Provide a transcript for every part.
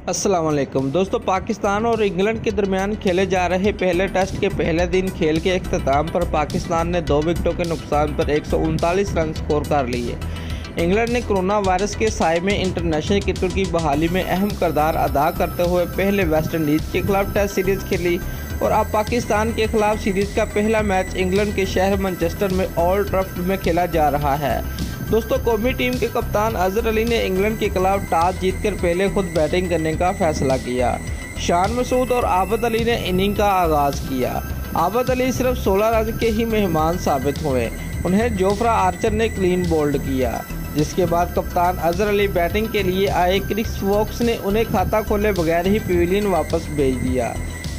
अस्सलाम वालेकुम दोस्तों, पाकिस्तान और इंग्लैंड के दरमियान खेले जा रहे पहले टेस्ट के पहले दिन खेल के इख्तिताम पर पाकिस्तान ने 2 विकेटों के नुकसान पर 139 रन स्कोर कर लिए। इंग्लैंड ने कोरोना वायरस के साए में इंटरनेशनल क्रिकेट की बहाली में अहम किरदार अदा करते हुए पहले वेस्ट इंडीज़ के खिलाफ टेस्ट सीरीज़ खेली और अब पाकिस्तान के खिलाफ सीरीज़ का पहला मैच इंग्लैंड के शहर मैनचेस्टर में ओल्ड ट्रैफर्ड में खेला जा रहा है। दोस्तों, कौमी टीम के कप्तान अजहर अली ने इंग्लैंड के खिलाफ टॉस जीतकर पहले खुद बैटिंग करने का फैसला किया। शान मसूद और आबद अली ने इनिंग का आगाज़ किया। आबद अली सिर्फ 16 रन के ही मेहमान साबित हुए। उन्हें जोफ्रा आर्चर ने क्लीन बोल्ड किया, जिसके बाद कप्तान अजहर अली बैटिंग के लिए आए। क्रिस वोक्स ने उन्हें खाता खोले बगैर ही पवेलियन वापस भेज दिया।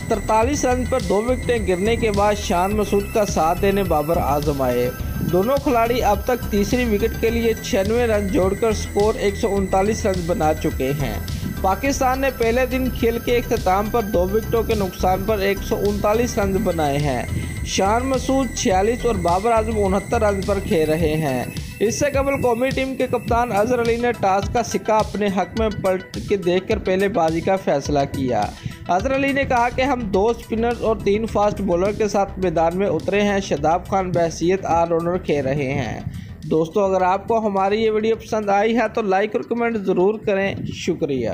43 रन पर 2 विकेटें गिरने के बाद शान मसूद का साथ देने बाबर आजम आए। दोनों खिलाड़ी अब तक तीसरी विकेट के लिए 96 रन जोड़कर स्कोर 139 रन बना चुके हैं। पाकिस्तान ने पहले दिन खेल के इख्तिताम पर 2 विकेटों के नुकसान पर 139 रन बनाए हैं। शान मसूद 46 और बाबर आजम 69 रन पर खेल रहे हैं। इससे कबल कौमी टीम के कप्तान अजहर अली ने टॉस का सिक्का अपने हक में पलट के देखकर पहले बाजी का फैसला किया। अजहर अली ने कहा कि हम 2 स्पिनर्स और 3 फास्ट बॉलर के साथ मैदान में उतरे हैं। शादाब खान बहैसियत ऑलराउंडर खेल रहे हैं। दोस्तों, अगर आपको हमारी ये वीडियो पसंद आई है तो लाइक और कमेंट ज़रूर करें। शुक्रिया।